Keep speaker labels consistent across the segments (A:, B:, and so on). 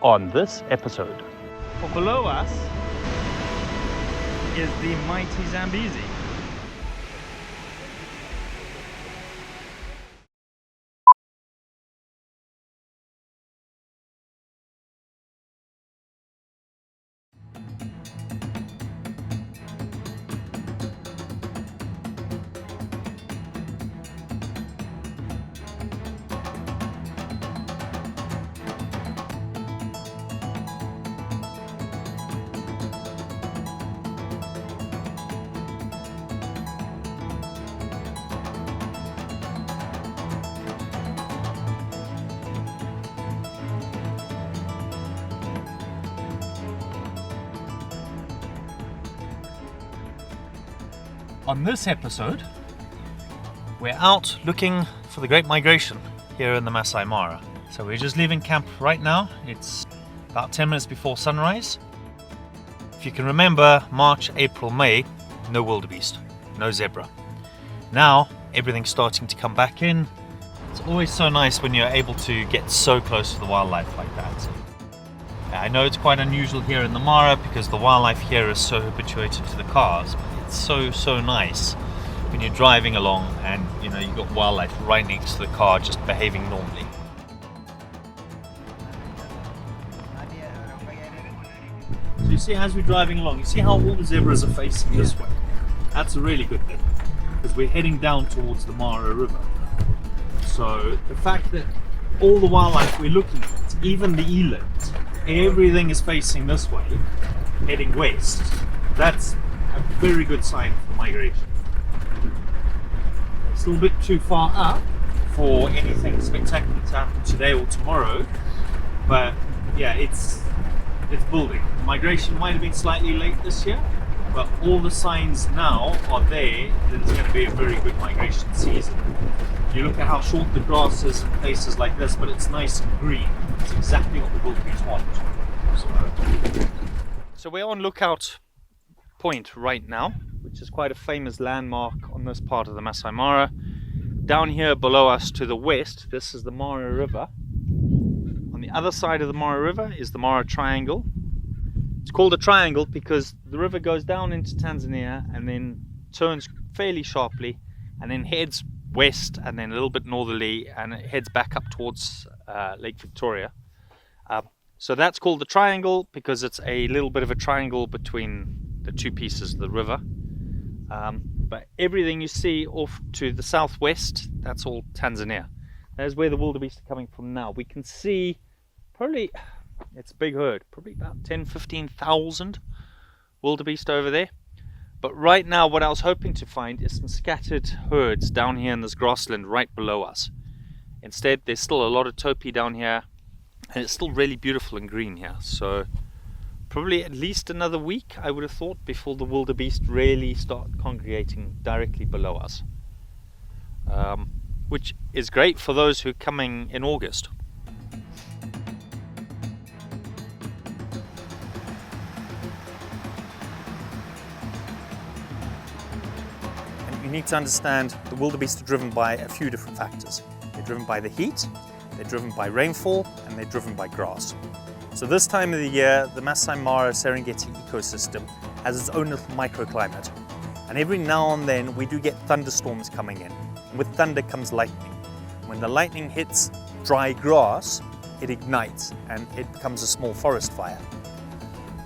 A: on this episode.
B: Well, below us is the mighty Zambezi.
A: On this episode, we're out looking for the Great Migration here in the Masai Mara. So we're just leaving camp right now. It's about 10 minutes before sunrise. If you can remember, March, April, May, no wildebeest, no zebra. Now, everything's starting to come back in. It's always so nice when you're able to get so close to the wildlife like that. I know it's quite unusual here in the Mara because the wildlife here is so habituated to the cars. It's so nice when you're driving along and you've got wildlife right next to the car just behaving normally. So you see, as we're driving along, you see how all the zebras are facing this way. That's a really good thing because we're heading down towards the Mara River. So the fact that all the wildlife we're looking at, even the eland, everything is facing this way, heading west, that's a very good sign for migration. Still a bit too far up for anything spectacular to happen today or tomorrow, but yeah, it's building. Migration might have been slightly late this year, but all the signs now are there that it's going to be a very good migration season. You look at how short the grass is in places like this, but it's nice and green. It's exactly what the wildebeest want. So we're on Lookout Point right now, which is quite a famous landmark on this part of the Masai Mara. Down here below us to the west, this is the Mara River. On the other side of the Mara River is the Mara Triangle. It's called a triangle because the river goes down into Tanzania and then turns fairly sharply and then heads west and then a little bit northerly and it heads back up towards Lake Victoria. So that's called the triangle because it's a little bit of a triangle between the two pieces of the river. But everything you see off to the southwest, that's all Tanzania. There's where the wildebeest are coming from now. We can see probably, it's a big herd, probably about 10-15,000 wildebeest over there. But right now what I was hoping to find is some scattered herds down here in this grassland right below us. Instead, there's still a lot of topee down here and it's still really beautiful and green here. So probably at least another week, I would have thought, before the wildebeest really start congregating directly below us. Which is great for those who are coming in August. And you need to understand the wildebeest are driven by a few different factors. They're driven by the heat, they're driven by rainfall, and they're driven by grass. So this time of the year, the Masai Mara Serengeti ecosystem has its own little microclimate. And every now and then we do get thunderstorms coming in. And with thunder comes lightning. When the lightning hits dry grass, it ignites and it becomes a small forest fire.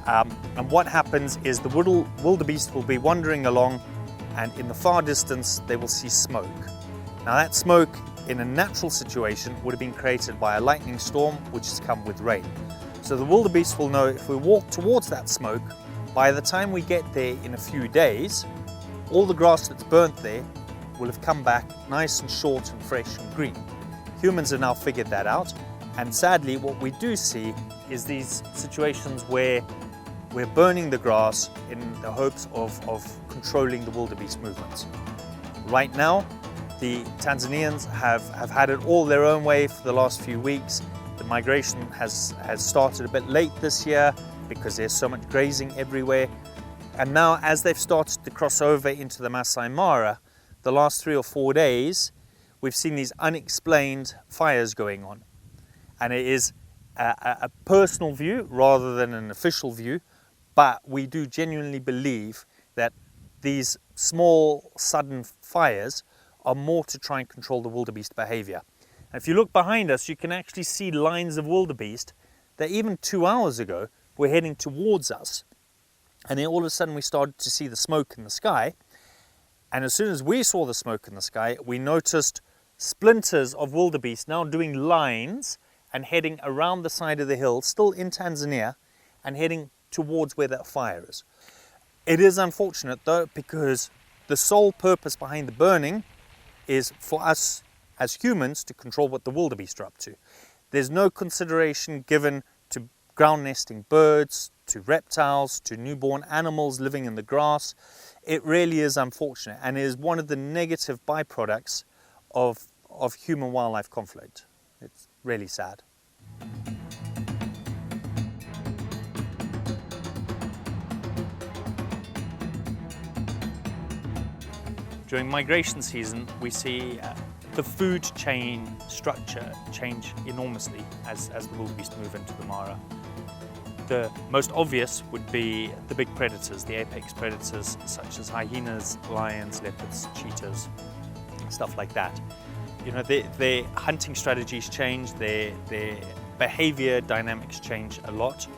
A: And what happens is the wildebeest will be wandering along and in the far distance they will see smoke. Now that smoke in a natural situation would have been created by a lightning storm which has come with rain. So the wildebeest will know if we walk towards that smoke, by the time we get there in a few days, all the grass that's burnt there will have come back nice and short and fresh and green. Humans have now figured that out, and sadly what we do see is these situations where we're burning the grass in the hopes of controlling the wildebeest movements. Right now, the Tanzanians have had it all their own way for the last few weeks. The migration has started a bit late this year because there's so much grazing everywhere. And now as they've started to cross over into the Masai Mara, the last 3 or 4 days, we've seen these unexplained fires going on. And it is a personal view rather than an official view, but we do genuinely believe that these small sudden fires are more to try and control the wildebeest behavior. And if you look behind us, you can actually see lines of wildebeest that even 2 hours ago were heading towards us. And then all of a sudden we started to see the smoke in the sky. And as soon as we saw the smoke in the sky, we noticed splinters of wildebeest now doing lines and heading around the side of the hill, still in Tanzania, and heading towards where that fire is. It is unfortunate though, because the sole purpose behind the burning is for us as humans to control what the wildebeest are up to. There's no consideration given to ground nesting birds, to reptiles, to newborn animals living in the grass. It really is unfortunate, and is one of the negative byproducts of human-wildlife conflict. It's really sad. During migration season, we see the food chain structure change enormously as the wildebeest move into the Mara. The most obvious would be the big predators, the apex predators such as hyenas, lions, leopards, cheetahs, stuff like that. You know, their hunting strategies change, their behavior dynamics change a lot.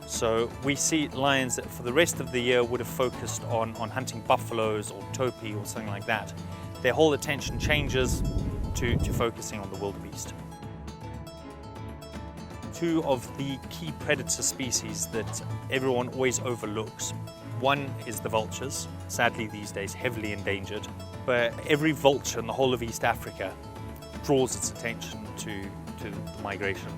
A: So we see lions that for the rest of the year would have focused on hunting buffaloes or topi or something like that. Their whole attention changes to focusing on the wildebeest. Two of the key predator species that everyone always overlooks. One is the vultures, sadly these days heavily endangered, but every vulture in the whole of East Africa draws its attention to the migration.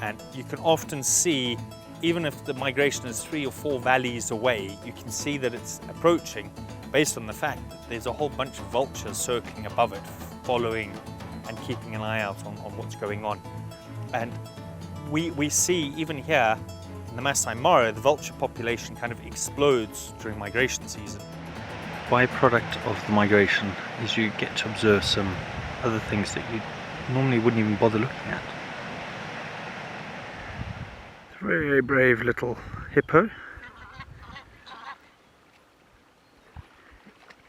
A: And you can often see, even if the migration is 3 or 4 valleys away, you can see that it's approaching based on the fact that there's a whole bunch of vultures circling above it, following and keeping an eye out on what's going on. And we see, even here in the Masai Mara, the vulture population kind of explodes during migration season. Byproduct of the migration is you get to observe some other things that you normally wouldn't even bother looking at. Very brave little hippo.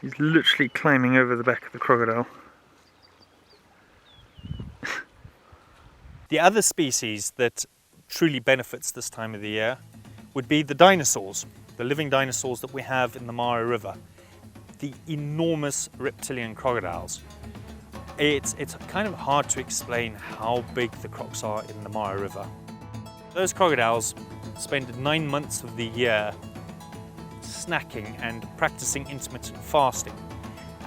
A: He's literally climbing over the back of the crocodile. The other species that truly benefits this time of the year would be the dinosaurs, the living dinosaurs that we have in the Mara River, the enormous reptilian crocodiles. It's kind of hard to explain how big the crocs are in the Mara River. Those crocodiles spend 9 months of the year snacking and practicing intermittent fasting,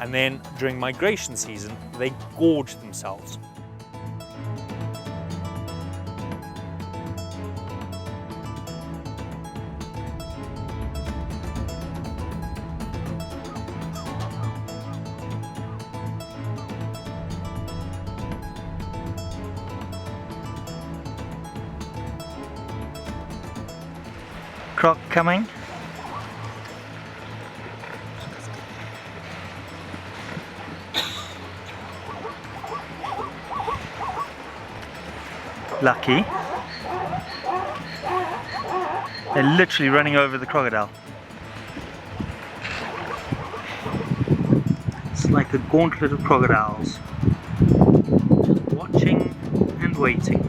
A: and then during migration season they gorge themselves. Croc coming. Lucky. They're literally running over the crocodile. It's like a gauntlet of crocodiles, just watching and waiting.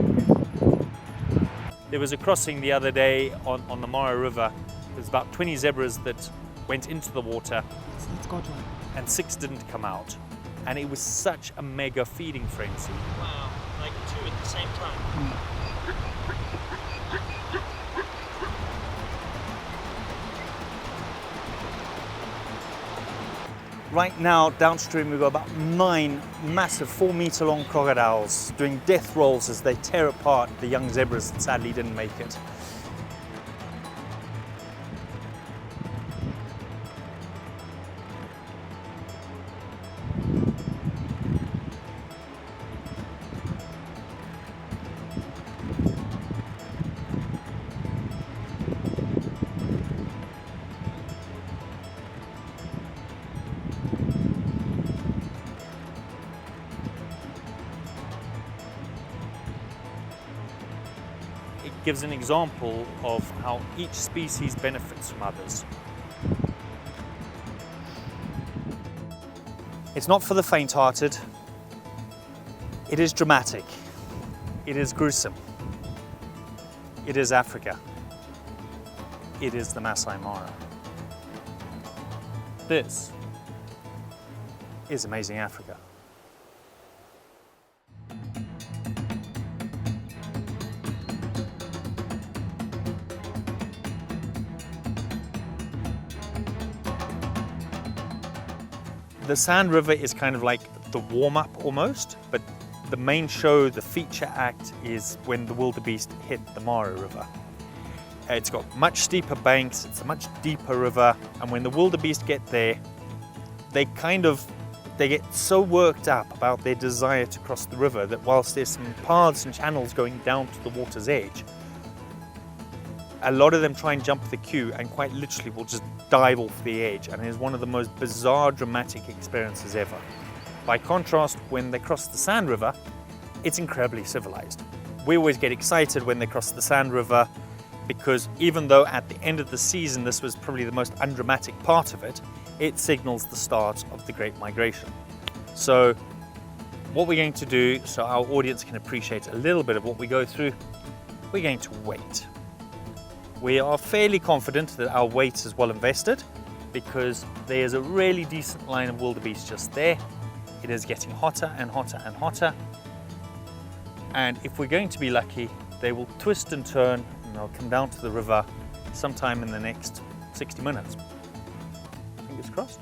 A: There was a crossing the other day on the Mara River. There's about 20 zebras that went into the water, and 6 didn't come out. And it was such a mega feeding frenzy. Wow, like 2 at the same time. Right now, downstream, we've got about 9 massive 4-meter long crocodiles doing death rolls as they tear apart the young zebras that sadly didn't make it. gives an example of how each species benefits from others. It's not for the faint-hearted. It is dramatic. It is gruesome. It is Africa. It is the Masai Mara. This is Amazing Africa. The Sand River is kind of like the warm-up almost, but the main show, the feature act, is when the wildebeest hit the Mara River. It's got much steeper banks, it's a much deeper river, and when the wildebeest get there, they get so worked up about their desire to cross the river that whilst there's some paths and channels going down to the water's edge, a lot of them try and jump the queue and quite literally will just dive off the edge, and it is one of the most bizarre, dramatic experiences ever. By contrast, when they cross the Sand River, it's incredibly civilized. We always get excited when they cross the Sand River because even though at the end of the season this was probably the most undramatic part of it, it signals the start of the Great Migration. So what we're going to do, so our audience can appreciate a little bit of what we go through, we're going to wait. We are fairly confident that our wait is well invested because there's a really decent line of wildebeest just there. It is getting hotter and hotter and hotter. And if we're going to be lucky, they will twist and turn and they'll come down to the river sometime in the next 60 minutes. Fingers crossed.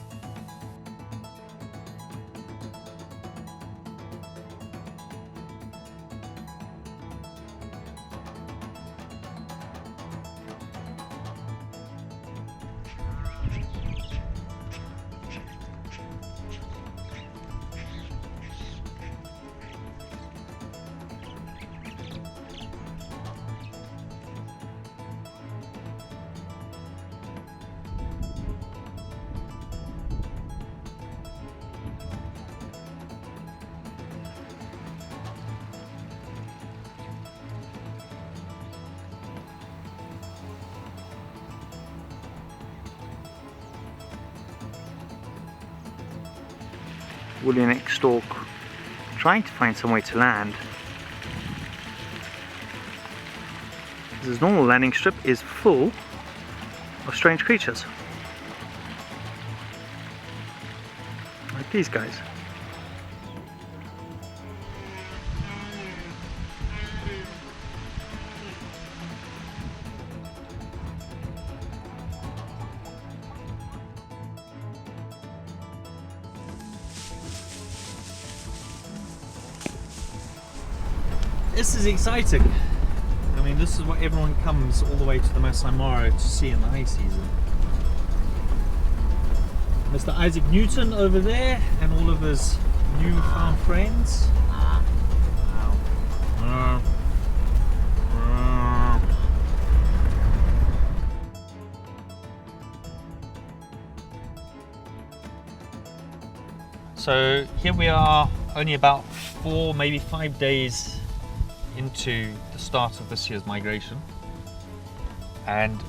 A: Woolly neck stork trying to find some way to land. This normal landing strip is full of strange creatures. Like these guys. This is exciting. I mean, this is what everyone comes all the way to the Masai Mara to see in the high season. Mr. Isaac Newton over there and all of his newfound friends. So here we are, only about 4, maybe 5 days into the start of this year's migration, and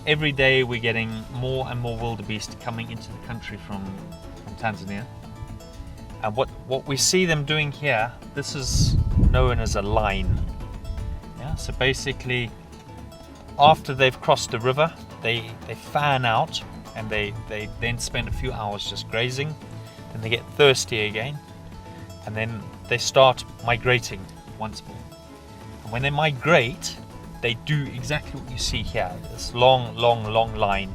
A: every day we're getting more and more wildebeest coming into the country from Tanzania. And what we see them doing here, this is known as a line. Yeah, so basically after they've crossed the river, they fan out and they then spend a few hours just grazing, then they get thirsty again, and then they start migrating once more. When they migrate, they do exactly what you see here, this long line.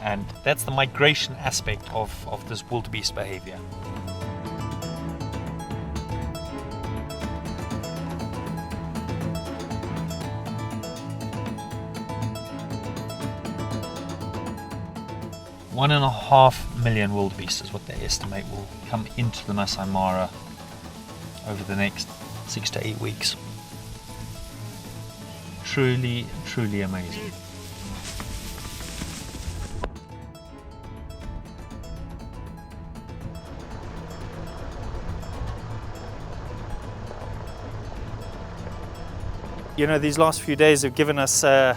A: And that's the migration aspect of this wildebeest behavior. One and a half million wildebeest is what they estimate will come into the Masai Mara over the next 6 to 8 weeks. Truly, truly amazing. you know, these last few days have given us a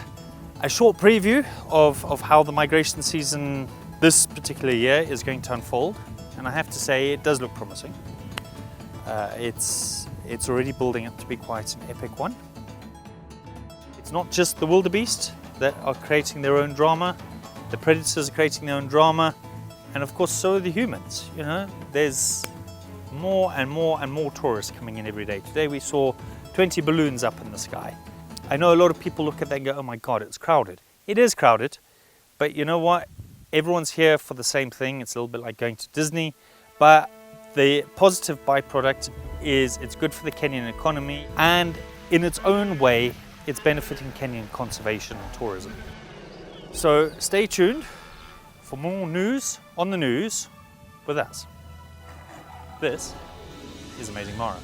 A: short preview of how the migration season this particular year is going to unfold. And I have to say, it does look promising. It's already building up to be quite an epic one. It's not just the wildebeest that are creating their own drama. The predators are creating their own drama. And of course, so are the humans. You know, there's more and more and more tourists coming in every day. Today we saw 20 balloons up in the sky. I know a lot of people look at that and go, oh my God, it's crowded. It is crowded, but you know what? Everyone's here for the same thing. It's a little bit like going to Disney, but the positive byproduct is it's good for the Kenyan economy, and in its own way, it's benefiting Kenyan conservation and tourism. So stay tuned for more news on the news with us. This is Amazing Mara.